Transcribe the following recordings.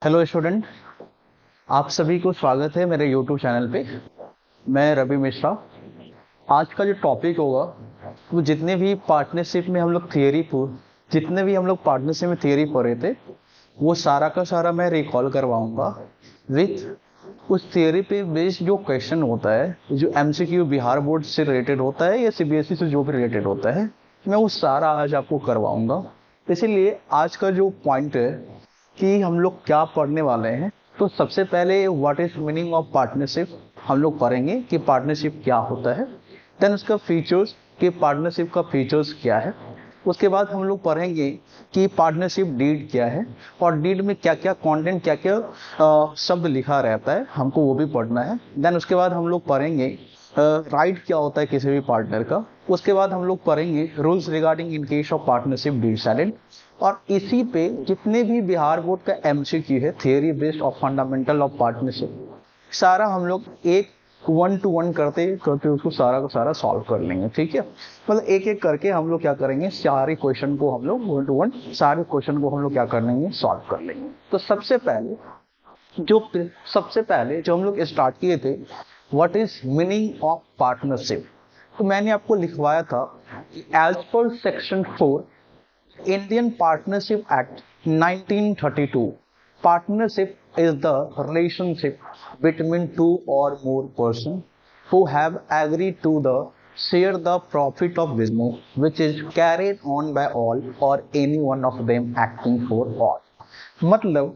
Hello student, आप सभी को स्वागत है मेरे यूट्यूब चैनल पे। मैं रवि मिश्रा। आज का जो टॉपिक होगा वो जितने भी पार्टनरशिप में हम लोग थियरी पढ़े थे वो सारा का सारा मैं रिकॉल करवाऊंगा विथ उस थियरी पे बेस्ड जो क्वेश्चन होता है, जो एमसीक्यू बिहार बोर्ड से रिलेटेड होता है या सीबीएसई से जो भी रिलेटेड होता है, मैं वो सारा आज आपको करवाऊंगा। इसीलिए आज का जो पॉइंट है कि हम लोग क्या पढ़ने वाले हैं, तो सबसे पहले what is meaning of partnership हम लोग पढ़ेंगे कि पार्टनरशिप क्या होता है। देन उसका फीचर्स कि पार्टनरशिप का फीचर्स क्या है। उसके बाद हम लोग पढ़ेंगे कि पार्टनरशिप डीड क्या है और डीड में क्या क्या कंटेंट, क्या क्या शब्द लिखा रहता है, हमको वो भी पढ़ना है। देन उसके बाद हम लोग पढ़ेंगे राइट क्या होता है किसी भी पार्टनर का। उसके बाद हम लोग पढ़ेंगे rules regarding in case of partnership deed silent. और इसी पे जितने भी बिहार बोर्ड का एमसीक्यू है, theory based of fundamental of partnership, सारा हम लोग एक 1 to 1 करते करते उसको सारा का सारा सॉल्व कर लेंगे। ठीक है, मतलब एक एक करके हम लोग क्या करेंगे, सारे क्वेश्चन को हम लोग 1 to 1 सारे क्वेश्चन को हम लोग क्या कर लेंगे, सॉल्व कर लेंगे। तो सबसे पहले जो हम लोग स्टार्ट किए थे, what is meaning of partnership, तो मैंने आपको लिखवाया था कि as per section 4 Indian Partnership Act 1932, partnership is the relationship between two or more persons who have agreed to share the profit of business which is carried on by all or any one of them acting for all। मतलब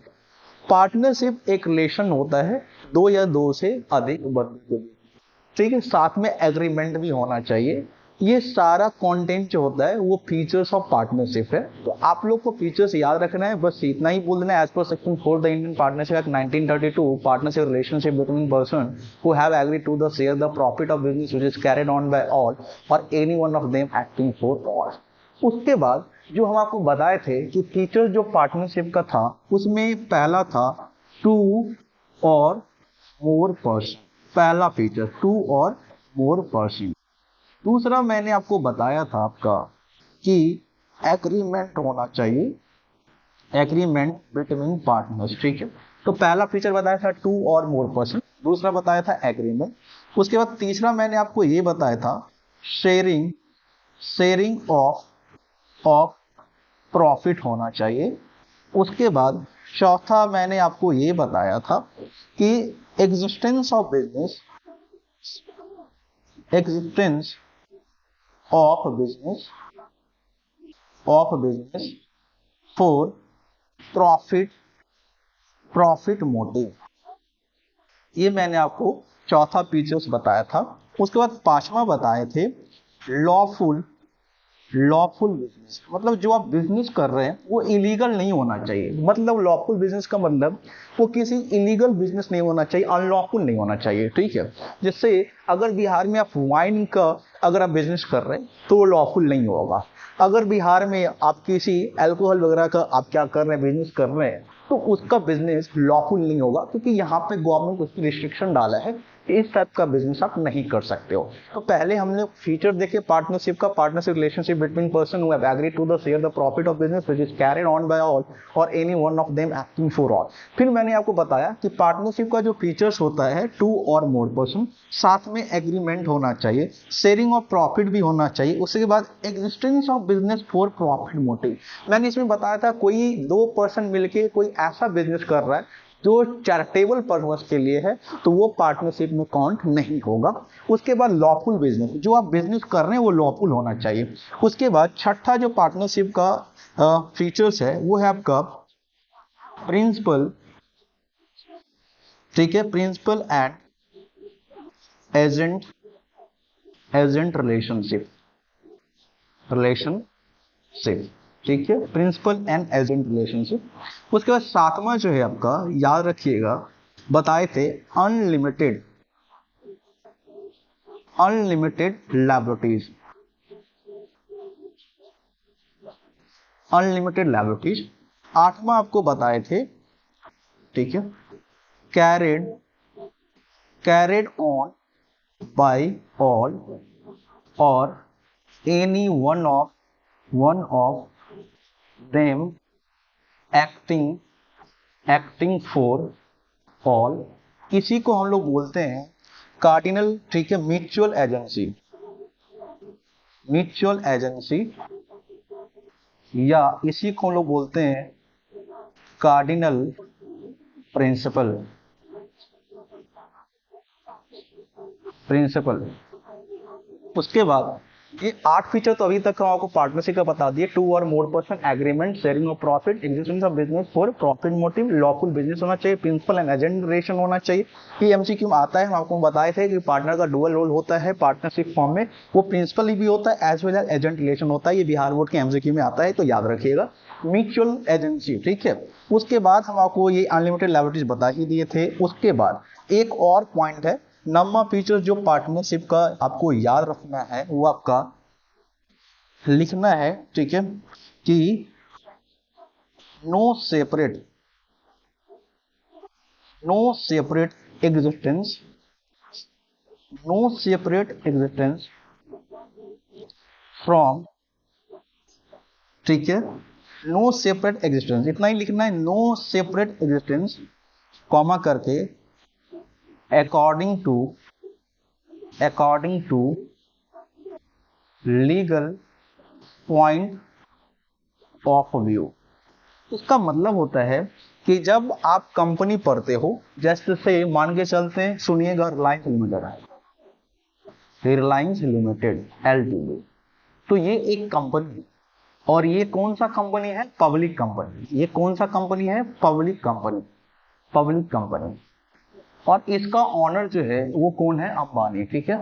partnership एक relation होता है दो या दो से अधिक बंदों के बीच। ठीक है, साथ में एग्रीमेंट भी होना चाहिए। ये सारा कंटेंट जो होता है वो फीचर्स ऑफ पार्टनरशिप है। तो आप लोग को फीचर्स याद रखना है, बस इतना ही बोल देना। As per section 4 the Indian partnership act 1932, partnership relationship between person who have agreed to the share the profit of business which is carried on by all or any one of them acting for all. उसके बाद जो हम आपको बताए थे कि feature जो partnership का था, उसमें पहला था टू और मोर पर्सन। पहला फीचर टू और मोर पर्सन। दूसरा मैंने आपको बताया था आपका कि एग्रीमेंट होना चाहिए, एग्रीमेंट बिटवीन पार्टनर्स। ठीक है, तो पहला फीचर बताया था टू और मोर पर्सन, दूसरा बताया था एग्रीमेंट। उसके बाद तीसरा मैंने आपको ये बताया था शेयरिंग शेयरिंग ऑफ प्रॉफिट होना चाहिए। उसके बाद चौथा मैंने आपको ये बताया था कि existence of business existence of business for profit motive. ये मैंने आपको चौथा फीचर्स बताया था। उसके बाद पांचवा बताए थे लॉफुल बिजनेस। मतलब जो आप बिजनेस कर रहे हैं वो इलीगल नहीं होना चाहिए। मतलब लॉफुल बिजनेस का मतलब वो किसी इलीगल बिजनेस नहीं होना चाहिए, अनलॉफुल नहीं होना चाहिए। ठीक है, जैसे अगर बिहार में आप वाइन का अगर आप बिजनेस कर रहे हैं तो वो लॉफुल नहीं होगा। अगर बिहार में आप किसी अल्कोहल वगैरह का आप क्या कर रहे हैं, बिजनेस कर रहे हैं, तो उसका बिजनेस लॉफुल नहीं होगा, क्योंकि यहाँ पे गवर्नमेंट उसकी रिस्ट्रिक्शन डाला है कि इस टाइप का बिजनेस आप नहीं कर सकते हो। तो पहले हमने फीचर देखे पार्टनरशिप का, partnership relationship between person who have agreed to the share the profit of business which is carried on by all or any one of them acting for all. फिर मैंने आपको बताया कि पार्टनरशिप का जो features होता है टू और मोर पर्सन, साथ में एग्रीमेंट होना चाहिए, शेयरिंग ऑफ प्रॉफिट भी होना चाहिए। उसके बाद existence of business for profit motive. मैंने इसमें बताया था कोई दो पर्सन मिलके कोई ऐसा बिजनेस कर रहा है जो चैरिटेबल पर्पस के लिए है, तो वो पार्टनरशिप में काउंट नहीं होगा। उसके बाद लॉफुल बिजनेस, जो आप बिजनेस कर रहे हैं वो लॉफुल होना चाहिए। उसके बाद छठा जो पार्टनरशिप का फीचर्स है वो है आपका प्रिंसिपल। ठीक है, प्रिंसिपल एंड एजेंट रिलेशनशिप। ठीक है, प्रिंसिपल एंड एजेंट रिलेशनशिप। उसके बाद सातवां जो है आपका, याद रखिएगा, बताए थे अनलिमिटेड लैबोरेटरीज। आठवां आपको बताए थे, ठीक है, carried on by all or any one of them acting acting for all, इसी को हम लोग बोलते हैं कार्डिनल, ठीक है, म्यूचुअल एजेंसी, म्यूचुअल एजेंसी, या इसी को हम लोग बोलते हैं कार्डिनल प्रिंसिपल, प्रिंसिपल। उसके बाद ये 8 फीचर तो अभी तक हम आपको पार्टनरशिप का बता दिए। 2 और more person agreement, sharing of profit, existence of business for profit motive, lawful business होना चाहिए, प्रिंसिपल एंड एजेंट रिलेशन होना चाहिए। ये एमसीक्यू में आता है, हम आपको बताए थे कि पार्टनर का डुअल रोल होता है पार्टनरशिप फॉर्म में, वो प्रिंसिपल भी होता है as well as agent relation होता है। ये बिहार बोर्ड के एमसीक्यू में आता है, तो याद रखिएगा म्यूचुअल एजेंसी, ठीक है। उसके बाद हम आपको ये अनलिमिटेड लायबिलिटीज बता ही दिए थे। उसके बाद एक और पॉइंट है, नंबर फीचर जो पार्टनरशिप का आपको याद रखना है वो आपका लिखना है, ठीक है, कि no separate existence, no separate existence from, ठीक है, नो सेपरेट एग्जिस्टेंस, इतना ही लिखना है, नो सेपरेट एग्जिस्टेंस कॉमा करके according to legal point of view। इसका मतलब होता है कि जब आप कंपनी पढ़ते हो, जैसे से मान के चलते हैं, सुनिएगा, रिलायंस लिमिटेड है, रिलायंस लिमिटेड एलटीडी, तो ये एक कंपनी, और ये कौन सा कंपनी है? Public company. ये कौन सा कंपनी है? Public company, public company. और इसका ऑनर जो है वो कौन है? अंबानी, ठीक है।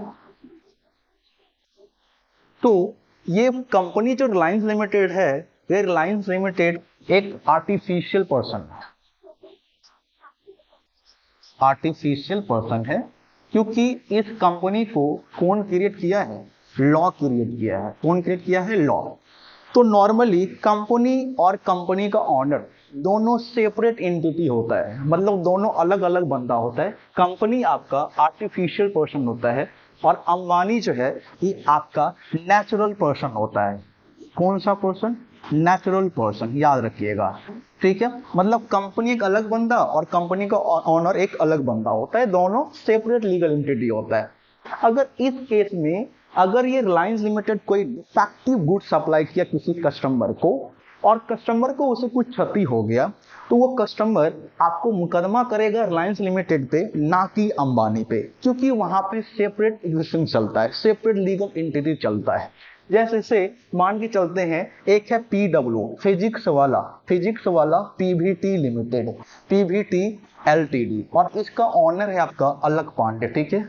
तो ये कंपनी जो रिलायंस लिमिटेड है, ये रिलायंस लिमिटेड एक आर्टिफिशियल पर्सन है, आर्टिफिशियल पर्सन है, क्योंकि इस कंपनी को कौन क्रिएट किया है? लॉ क्रिएट किया है। कौन क्रिएट किया है? लॉ। तो नॉर्मली कंपनी और कंपनी का ऑनर दोनों सेपरेट एंटिटी होता है, मतलब दोनों अलग अलग बंदा होता है। कंपनी आपका आर्टिफिशियल पर्सन होता है और अंबानी जो है ये आपका नेचुरल पर्सन होता है। कौन सा पर्सन? नेचुरल पर्सन, याद रखिएगा, ठीक है। मतलब कंपनी एक अलग बंदा और कंपनी का ऑनर एक अलग बंदा होता है, दोनों सेपरेट लीगल एंटिटी होता है। अगर इस केस में अगर ये रिलायंस लिमिटेड कोई डिफेक्टिव गुड सप्लाई किया किसी कस्टमर को और कस्टमर को उसे कुछ क्षति हो गया, तो वो कस्टमर आपको मुकदमा करेगा रिलायंस लिमिटेड पे, ना कि अंबानी पे, क्योंकि वहां पे सेपरेट एग्जिस्टेंस चलता है, सेपरेट लीगल एंटिटी चलता है। जैसे से मान के चलते हैं, एक है पीडब्ल्यू, फिजिक्स वाला पीवीटी लिमिटेड, पीवीटी एलटीडी, और इसका ऑनर है आपका अलक पांडे, ठीक है,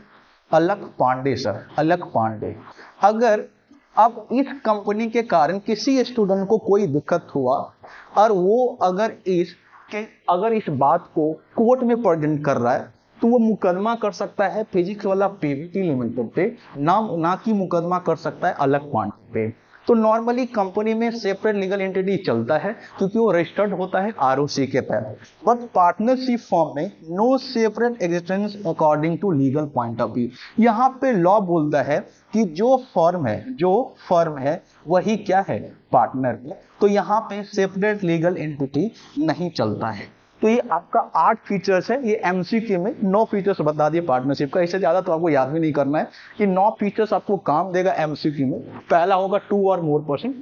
अलक पांडे सर, अलक पांडे। अगर अब इस कंपनी के कारण किसी स्टूडेंट को कोई दिक्कत हुआ और वो अगर इस बात को कोर्ट में प्रेजेंट कर रहा है, तो वो मुकदमा कर सकता है फिजिक्स वाला पीवीटी लिमिटेड पे, ना कि मुकदमा कर सकता है अलक पांडे पे। तो नॉर्मली कंपनी में सेपरेट लीगल एंटिटी चलता है क्योंकि वो रजिस्टर्ड होता है आरओसी के तहत। बट पार्टनरशिप फॉर्म में no separate existence according to legal point of view. यहाँ पे लॉ बोलता है कि जो फर्म है वही क्या है? पार्टनर है। तो यहाँ पे सेपरेट लीगल एंटिटी नहीं चलता है। तो ये आपका 8 फीचर्स है। ये एमसीक्यू में 9 फीचर्स बता दिए पार्टनरशिप का, इससे ज्यादा तो आपको याद भी नहीं करना है। ये 9 फीचर्स आपको काम देगा एमसीक्यू में। पहला होगा 2 और मोर पर्सन,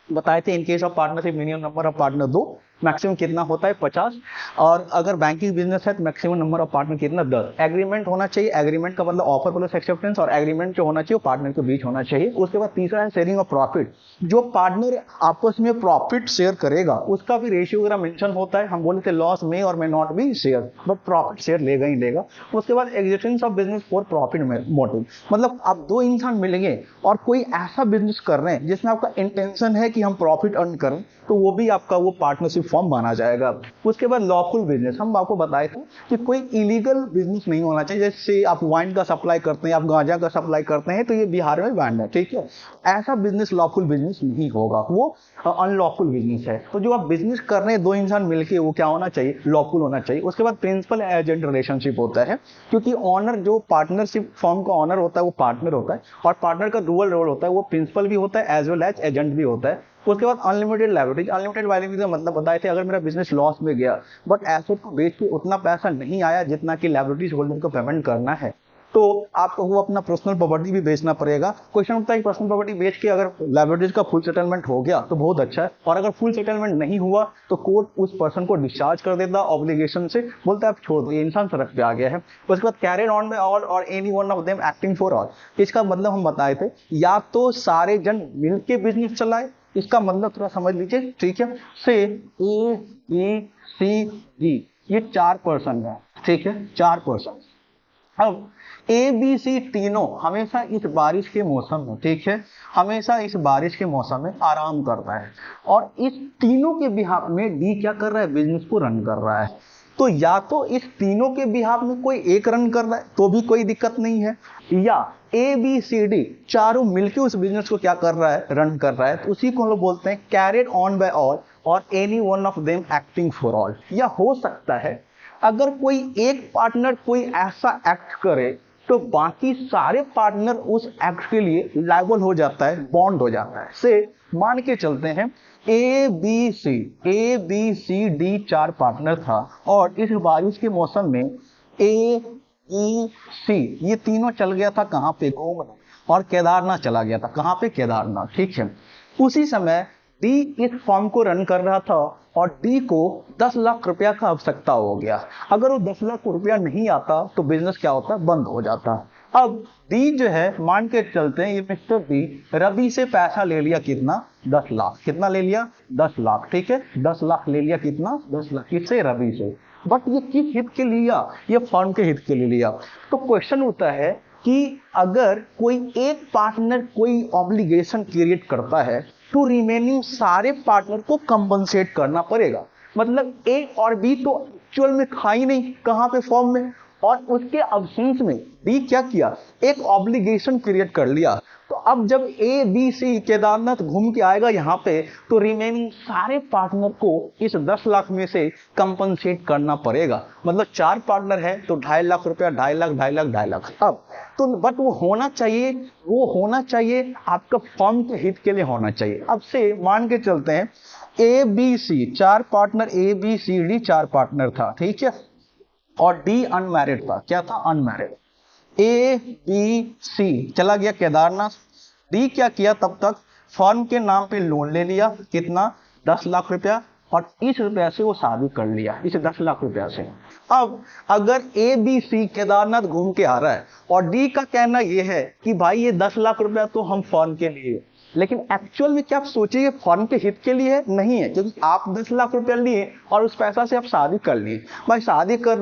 बताए थे इन case of partnership minimum number of partner 2, maximum कितना होता है 50, और अगर बैंकिंग बिजनेस है तो मैक्सिमम नंबर ऑफ पार्टनर कितना 10। एग्रीमेंट होना चाहिए, एग्रीमेंट का मतलब ऑफर प्लस एक्सेप्टेंस, और एग्रीमेंट जो होना चाहिए वो पार्टनर के बीच होना चाहिए। उसके बाद तीसरा है शेयरिंग ऑफ प्रॉफिट, जो पार्टनर आपस में प्रॉफिट शेयर करेगा उसका भी रेशियो वगैरह मेंशन होता है। हम बोले थे लॉस में और may not be share, but profit share लेगा ही लेगा। उसके बाद existence of business for profit motive, मतलब आप 2 इंसान मिलेंगे और कोई ऐसा बिजनेस कर रहे हैं जिसमें आपका इंटेंशन है कि हम प्रॉफिट अर्न करें, तो वो भी आपका वो पार्टनरशिप फॉर्म माना जाएगा। उसके बाद लॉफुल बिजनेस, हम आपको बताए थे कि कोई इलीगल बिजनेस नहीं होना चाहिए। जैसे आप वाइन का सप्लाई करते हैं, आप गांजा का सप्लाई करते हैं, तो ये बिहार में बैन है, ठीक है। ऐसा बिजनेस लॉफुल बिजनेस नहीं होगा, वो अनलॉफुल बिजनेस है। तो जो आप बिजनेस कर रहे हैं 2 इंसान मिलकर, वो क्या होना चाहिए? लॉफुल होना चाहिए। उसके बाद प्रिंसिपल एजेंट रिलेशनशिप होता है, क्योंकि ऑनर जो पार्टनरशिप फॉर्म का ऑनर होता है वो पार्टनर होता है, और पार्टनर का डुअल रोल होता है, वो प्रिंसिपल भी होता है एज वेल एज एजेंट भी होता है। उसके बाद अनलिमिटेड लायबिलिटीज। अनलिमिटेड लायबिलिटीज का मतलब बताए थे, अगर मेरा बिजनेस लॉस में गया बट एसेट को बेच के उतना पैसा नहीं आया जितना कि लायबिलिटीज होल्डर को पेमेंट करना है, तो आपको वो अपना पर्सनल प्रॉपर्टी भी बेचना पड़ेगा। क्वेश्चन उठता है पर्सनल प्रॉपर्टी बेच के अगर लायबिलिटीज का फुल सेटलमेंट हो गया तो बहुत अच्छा है, और अगर फुल सेटलमेंट नहीं हुआ तो कोर्ट उस पर्सन को डिस्चार्ज कर देता ऑब्लिगेशन से, बोलता है आप छोड़ दो, ये इंसान सड़क पे आ गया है। उसके बाद carried on by all or any one of them acting for all. इसका मतलब हम बताए थे, या तो सारे जन मिलके बिजनेस चलाए, इसका मतलब थोड़ा समझ लीजिए, ठीक है। से ए बी सी डी ये 4 पर्सन है, ठीक है, 4 पर्सन। अब ए बी सी तीनों हमेशा इस बारिश के मौसम में, ठीक है, हमेशा इस बारिश के मौसम में आराम करता है, और इस तीनों के बिहाफ में डी क्या कर रहा है, बिजनेस को रन कर रहा है। तो या तो इस तीनों के बिहाफ में कोई एक रन कर रहा है तो भी कोई दिक्कत नहीं है, या ए बी सी डी चारों मिलकर उस बिजनेस को क्या कर रहा है, रन कर रहा है, तो उसी को हम लोग बोलते हैं carried on by all or any one of them acting for all. या हो सकता है अगर कोई एक पार्टनर कोई ऐसा एक्ट करे तो बाकी सारे पार्टनर उस एक्ट के लिए लायबल हो जाता है, बॉन्ड हो जाता है। से मान के चलते हैं A B C D 4 partner था, और इस बारिश के मौसम में ए बी सी ये तीनों चल गया था कहाँ पे, घूमने, और केदारनाथ चला गया था। कहाँ पे, केदारनाथ, ठीक है। उसी समय डी इस फॉर्म को रन कर रहा था और डी को 10 लाख रुपया का आवश्यकता हो गया। अगर वो 10 लाख रुपया नहीं आता तो बिजनेस क्या होता, बंद हो जाता। अब डी जो है, मान के चलते हैं ये मिस्टर डी रवि से पैसा ले लिया, कितना, 10 लाख। कितना ले लिया, 10 लाख, ठीक है, 10 लाख ले लिया, कितना, 10 लाख, किससे, रवि से। बट ये किस हित के लिए लिया, ये फर्म के हित के लिए लिया। तो क्वेश्चन होता है कि अगर कोई एक पार्टनर कोई ऑब्लिगेशन क्रिएट करता है तो रिमेनिंग सारे पार्टनर को कंपनसेट करना पड़ेगा। मतलब ए और बी तो एक्चुअल में था ही नहीं, कहां पे, फॉर्म में, और उसके अब्सेंस में डी क्या किया, एक ऑब्लिगेशन क्रिएट कर लिया। तो अब जब ए बी सी केदारनाथ घूम के आएगा यहाँ पे, तो रिमेनिंग सारे पार्टनर को इस 10 लाख में से कंपनसेट करना पड़ेगा। मतलब 4 पार्टनर है तो 2.5 लाख रुपया, 2.5 लाख, 2.5 लाख, 2.5 लाख। अब तो बट वो होना चाहिए आपका फर्म के हित के लिए होना चाहिए। अब से मान के चलते हैं A B C 4 partner, A B C D 4 partner था, ठीक है, और डी अनमैरिड था। क्या था, अनमैरिड। ए बी सी चला गया केदारनाथ। डी क्या किया, तब तक फर्म के नाम पे लोन ले लिया, कितना, 10 लाख रुपया, और इस रुपया से वो शादी कर लिया, इस 10 लाख रुपया से। अब अगर ए बी सी केदारनाथ घूम के आ रहा है और डी का कहना यह है कि भाई ये 10 लाख रुपया तो हम फर्म के लिए, लेकिन एक्चुअल में क्या आप सोचिए फर्म के हित के लिए है, नहीं है, क्योंकि आप 10 लाख रुपया लिए और उस पैसा से आप शादी कर लिए। भाई शादी कर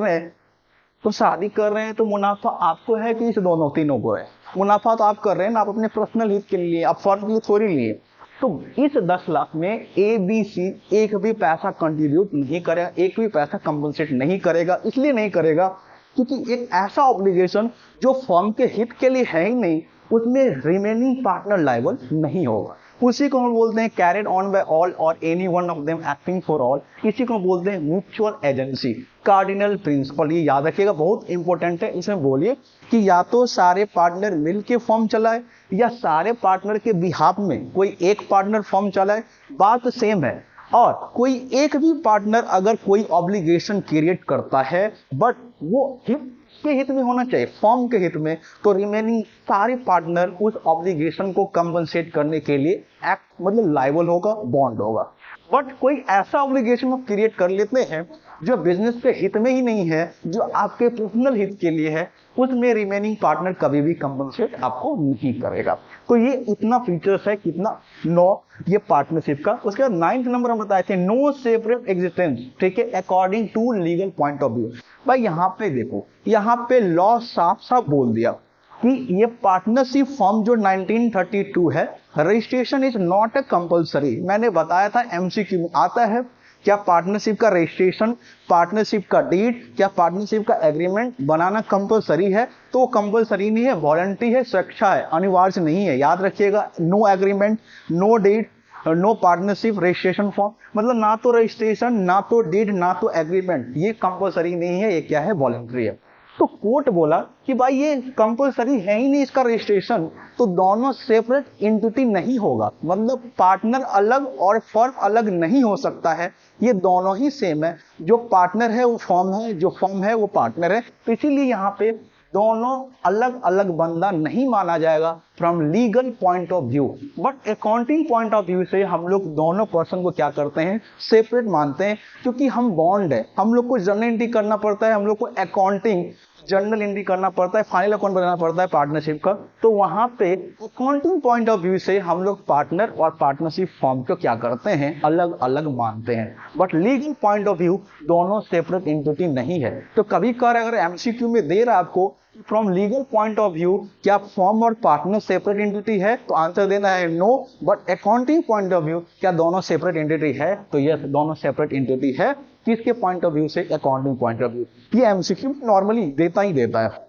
रहे हैं तो मुनाफा आपको है कि इस दोनों तीनों को है, मुनाफा तो आप कर रहे हैं ना, आप अपने पर्सनल हित के लिए, आप फर्म के लिए थोड़ी लिए। तो इस 10 लाख में ए बी सी एक भी पैसा कंट्रीब्यूट नहीं करेगा, एक भी पैसा कंपनसेट नहीं करेगा। इसलिए नहीं करेगा क्योंकि एक ऐसा ऑब्लिगेशन जो फर्म के हित के लिए है ही नहीं, उसमें रिमेनिंग पार्टनर लायबल नहीं होगा। उसी को हम बोलते हैं carried on by all or any one of them acting for all. इसी को बोलते हैं म्यूचुअल एजेंसी, कार्डिनल प्रिंसिपल। ये याद रखिएगा, बहुत इंपॉर्टेंट है। इसमें बोलिए कि या तो सारे पार्टनर मिलके फॉर्म चलाए या सारे पार्टनर के बिहाफ में कोई एक पार्टनर फॉर्म चलाए, बात सेम है। और कोई एक भी पार्टनर अगर कोई ऑब्लिगेशन क्रिएट करता है बट वो हित के हित में होना चाहिए, फॉर्म के हित में, तो रिमेनिंग सारे पार्टनर उस ऑब्लिगेशन को कंपनसेट करने के लिए एक्ट मतलब लायबल होगा, बॉन्ड होगा। बट कोई ऐसा ऑब्लिगेशन आप क्रिएट कर लेते हैं जो बिजनेस के हित में ही नहीं है, जो आपके पर्सनल हित के लिए है, उसमें रिमेनिंग पार्टनर कभी भी कंपनसेट आपको नहीं करेगा। तो ये इतना फीचर्स है, कितना 9 ये पार्टनरशिप का। उसके बाद 9th नंबर हम बताए थे नो सेपरेट एग्जिस्टेंस, ठीक है, according to legal point of view. भाई यहाँ पे देखो, यहाँ पे लॉ साफ साफ बोल दिया कि ये पार्टनरशिप फॉर्म जो 1932 है, registration is not a compulsory. मैंने बताया था एमसीक्यू में आता है, क्या पार्टनरशिप का रजिस्ट्रेशन, पार्टनरशिप का डीड, क्या पार्टनरशिप का एग्रीमेंट बनाना कंपल्सरी है? तो कंपल्सरी नहीं है, वॉलंटरी है, स्वेच्छा है, अनिवार्य नहीं है। याद रखिएगा, no agreement, no deed, no partnership registration form, मतलब ना तो रजिस्ट्रेशन, ना तो डीड, ना तो एग्रीमेंट, ये कंपल्सरी नहीं है, ये क्या है, वॉलंटरी है। तो कोर्ट बोला कि भाई ये कंपलसरी है ही नहीं इसका रजिस्ट्रेशन, तो दोनों सेपरेट एंटिटी नहीं होगा, मतलब पार्टनर अलग और फर्म अलग नहीं हो सकता है, ये दोनों ही सेम है। जो पार्टनर है वो फर्म है, जो फर्म है वो पार्टनर है। तो इसीलिए यहाँ पे दोनों अलग अलग बंदा नहीं माना जाएगा from legal point of view, but accounting point of view से हम लोग दोनों पर्सन को क्या करते हैं, सेपरेट मानते हैं, क्योंकि हम बॉन्ड है, हम लोग को जर्नल एंट्री करना पड़ता है, हम लोग को अकाउंटिंग जर्नल एंट्री करना पड़ता है, फाइनल अकाउंट बनाना पड़ता है पार्टनरशिप का। तो वहां पे अकाउंटिंग पॉइंट ऑफ व्यू से हम लोग पार्टनर और पार्टनरशिप फॉर्म को क्या करते हैं, अलग अलग मानते हैं, but legal point of view दोनों सेपरेट एंटिटी नहीं है। तो कभी कभार अगर एमसीक्यू में दे रहा है आपको from legal point of view क्या फॉर्म और पार्टनर सेपरेट एंटिटी है, तो आंसर देना है no, but accounting point of view क्या दोनों सेपरेट एंटिटी है, तो यस दोनों सेपरेट एंटिटी है। किसके पॉइंट ऑफ व्यू से, अकाउंटिंग पॉइंट ऑफ व्यू। ये एमसीक्यू नॉर्मली देता ही देता है।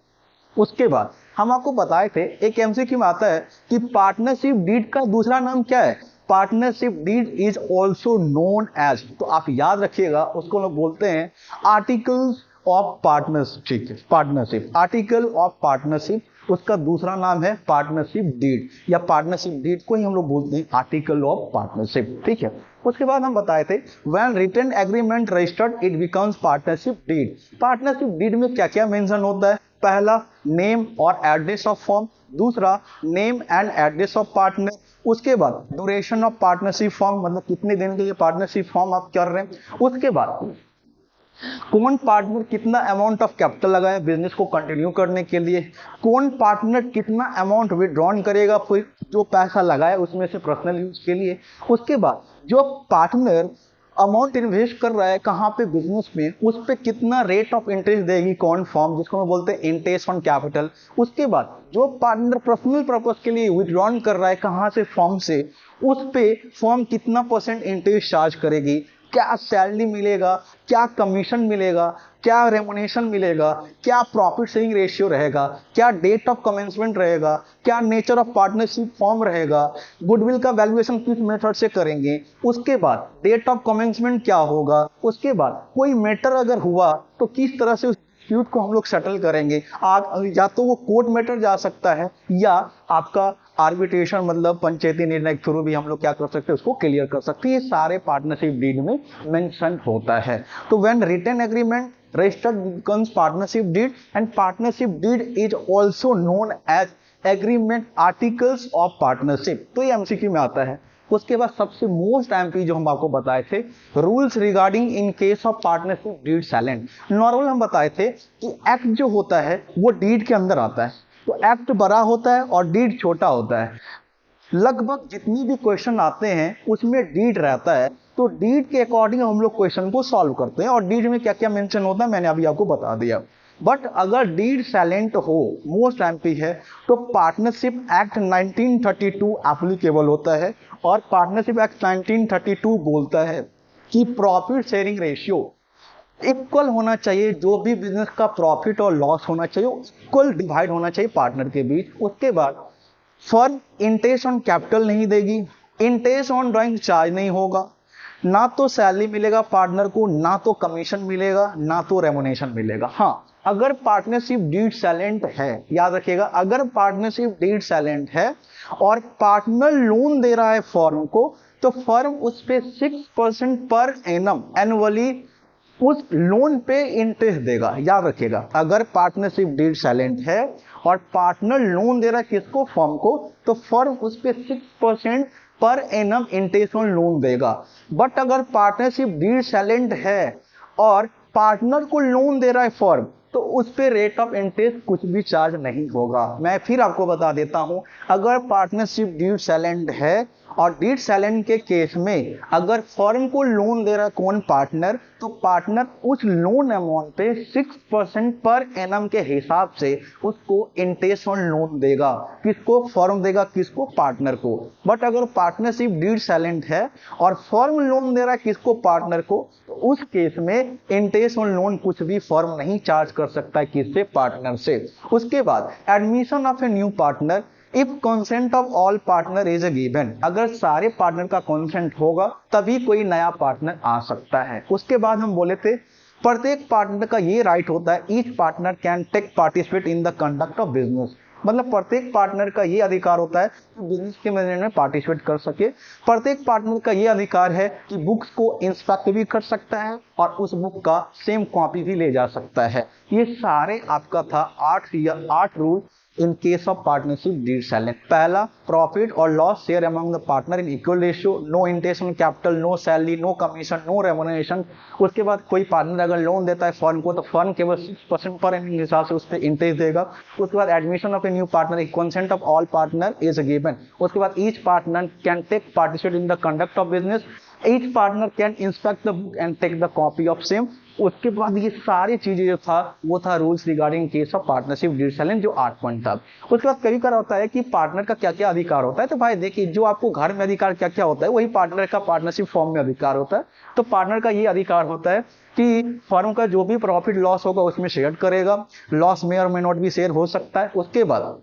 उसके बाद हम आपको बताए थे एक एमसीक्यू में आता है कि पार्टनरशिप डीड का दूसरा नाम क्या है, partnership deed is also known as, तो आप याद रखिएगा उसको लोग बोलते हैं articles of partnership, article of partnership, उसका दूसरा नाम है पार्टनरशिप डीड, या पार्टनरशिप डीड को ही हम लोग बोलते हैं आर्टिकल ऑफ पार्टनरशिप, ठीक है। उसके बाद हम बताए थे when written agreement registered it becomes partnership deed. Partnership deed में क्या क्या मेंशन होता है, पहला नेम और एड्रेस ऑफ फर्म, दूसरा name and address of partner, उसके बाद ड्यूरेशन ऑफ पार्टनरशिप फॉर्म, मतलब कितने दिन के लिए पार्टनरशिप फॉर्म आप कर रहे हैं, उसके बाद कौन पार्टनर कितना अमाउंट ऑफ कैपिटल लगाया बिजनेस को कंटिन्यू करने के लिए, कौन पार्टनर कितना अमाउंट विड्रॉन करेगा फिर जो पैसा लगाया उसमें से पर्सनल यूज के लिए, उसके बाद जो पार्टनर अमाउंट इन्वेस्ट कर रहा है कहाँ पे बिजनेस में, उस पर कितना रेट ऑफ इंटरेस्ट देगी कौन फॉर्म, जिसको हम बोलते हैं इंटरेस्ट ऑन कैपिटल, उसके बाद जो पार्टनर पर्सनल पर्पस के लिए विड्रॉन कर रहा है कहाँ से, फॉर्म से, उस पे फॉर्म कितना % इंटरेस्ट चार्ज करेगी, क्या सैलरी मिलेगा, क्या कमीशन मिलेगा, क्या रेमुनेशन मिलेगा, क्या प्रॉफिट शेयरिंग रेशियो रहेगा, क्या डेट ऑफ कमेंसमेंट रहेगा, क्या नेचर ऑफ पार्टनरशिप फॉर्म रहेगा, गुडविल का वैल्यूएशन किस मेथड से करेंगे, उसके बाद डेट ऑफ कमेंसमेंट क्या होगा, उसके बाद कोई मैटर अगर हुआ तो किस तरह से उस डिस्प्यूट को हम लोग सेटल करेंगे, या तो वो कोर्ट मैटर जा सकता है या आपका आर्बिट्रेशन मतलब पंचायती निर्णय के थ्रू भी हम लोग क्या कर सकते हैं, उसको क्लियर कर सकते हैं। ये सारे पार्टनरशिप डीड में मेंशन होता है। तो when written agreement registered becomes partnership deed and partnership deed is also known as agreement articles of partnership. तो ये एमसीक्यू में आता है। उसके बाद सबसे मोस्ट एमपी जो हम आपको बताए थे, rules regarding in case of partnership deed silent. Normal हम बताए थे कि एक्ट जो होता है वो डीड के अंदर आता है, तो एक्ट बड़ा होता है और डीड छोटा होता है। लगभग जितनी भी क्वेश्चन आते हैं उसमें डीड रहता है, तो डीड के अकॉर्डिंग हम लोग क्वेश्चन को सॉल्व करते हैं, और डीड में क्या क्या मेंशन होता है मैंने अभी आपको बता दिया। बट अगर डीड साइलेंट हो, मोस्ट एमपी है, तो पार्टनरशिप एक्ट 1932 एप्लीकेबल होता है, और पार्टनरशिप एक्ट 1932 बोलता है कि प्रॉफिट शेयरिंग रेशियो इक्वल होना चाहिए, जो भी बिजनेस का प्रॉफिट और लॉस होना चाहिए इक्वल डिवाइड होना चाहिए पार्टनर के बीच। उसके बाद फर्म इंटरेस्ट ऑन कैपिटल नहीं देगी, इंटरेस्ट ऑन ड्राइंग चार्ज नहीं होगा, ना तो सैलरी मिलेगा पार्टनर को, ना तो कमीशन मिलेगा, ना तो रेमुनेशन मिलेगा। हाँ, अगर पार्टनरशिप डीड साइलेंट है, याद रखिएगा, अगर पार्टनरशिप डीड साइलेंट है और पार्टनर लोन दे रहा है फर्म को, तो फर्म उस पे 6% पर एनम एनुअली उस लोन पे इंटरेस्ट देगा। याद रखिएगा, अगर पार्टनरशिप डीड साइलेंट है और पार्टनर लोन दे रहा है किसको, फर्म को, तो फर्म उस पे 6% per annum interest on loan देगा। बट अगर पार्टनरशिप डीड साइलेंट है और पार्टनर को लोन दे रहा है फर्म, तो उस पे रेट ऑफ इंटरेस्ट कुछ भी चार्ज नहीं होगा। मैं फिर आपको बता देता हूं, अगर पार्टनरशिप डीड साइलेंट है और डीड साइलेंट के केस में अगर फर्म को लोन दे रहा है कौन, पार्टनर, तो पार्टनर उस लोन अमाउंट पे 6% पर एनम के हिसाब से उसको इंटरेस्ट ऑन लोन देगा। किसको, फर्म देगा, किसको, पार्टनर को। बट अगर पार्टनरशिप डीड साइलेंट है और फर्म लोन दे रहा है किसको, पार्टनर को, तो उस केस में इंटरेस्ट ऑन लोन कुछ भी फर्म नहीं चार्ज कर सकता है, किससे, पार्टनर से। उसके बाद admission of a new partner if consent of all partner is a given, अगर सारे पार्टनर का कंसेंट होगा तभी कोई नया पार्टनर आ सकता है। उसके बाद हम बोले थे प्रत्येक पार्टनर का ये राइट होता है, each partner can take participate in the conduct of business. मतलब प्रत्येक पार्टनर का ये अधिकार होता है कि बिजनेस के मैनेजमेंट में पार्टिसिपेट कर सके। प्रत्येक पार्टनर का ये अधिकार है कि बुक्स को इंस्पेक्ट भी कर सकता है और उस बुक का सेम कॉपी भी ले जा सकता है। ये सारे आपका था 8 rule in case of partnership deed select. पहला, प्रॉफिट और loss share among the partner in equal ratio, no intention capital, no salary, no commission, no remuneration. उसके बाद कोई पार्टनर अगर लोन देता है फर्म को तो फर्म केवल 6% पर एनम के हिसाब से उस पर इंटरेस्ट देगा। उसके बाद admission of a new partner, consent of all partner is given. उसके बाद each partner can take participate in the conduct of business, each partner can inspect the book and take the copy of same. उसके बाद ये सारी चीजें जो था वो था rules regarding case of partnership deed select, जो 8 पॉइंट था। उसके बाद कभी कभी होता है कि पार्टनर का क्या क्या अधिकार होता है। तो भाई देखिए, जो आपको घर में अधिकार क्या क्या होता है वही पार्टनर का पार्टनरशिप फॉर्म में अधिकार होता है। तो पार्टनर का ये अधिकार होता है कि फर्म का जो भी प्रॉफिट लॉस होगा उसमें शेयर करेगा, लॉस में और मे नॉट भी शेयर हो सकता है। उसके बाद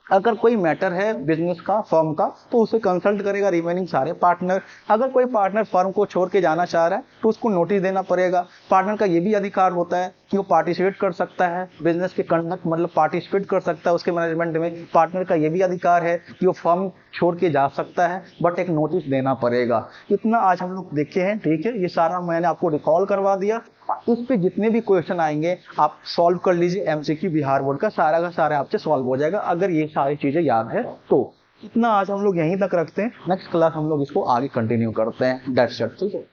अगर कोई मैटर है बिजनेस का, फर्म का, तो उसे कंसल्ट करेगा रिमेनिंग सारे पार्टनर। अगर कोई पार्टनर फर्म को छोड़ के जाना चाह रहा है तो उसको नोटिस देना पड़ेगा। पार्टनर का ये भी अधिकार होता है कि वो पार्टिसिपेट कर सकता है बिजनेस के कंडक्ट, मतलब पार्टिसिपेट कर सकता है उसके मैनेजमेंट में। पार्टनर का ये भी अधिकार है कि वो फर्म छोड़ के जा सकता है, बट एक नोटिस देना पड़ेगा। इतना आज हम लोग देखे हैं, ठीक है। ये सारा मैंने आपको रिकॉल करवा दिया। इस पे जितने भी क्वेश्चन आएंगे आप सॉल्व कर लीजिए। एमसीक्यू बिहार बोर्ड का सारा आपसे सॉल्व हो जाएगा अगर ये सारी चीजें याद है तो। इतना आज हम लोग यहीं तक रखते हैं, नेक्स्ट क्लास हम लोग इसको आगे कंटिन्यू करते हैं। दैट्स इट, ठीक है।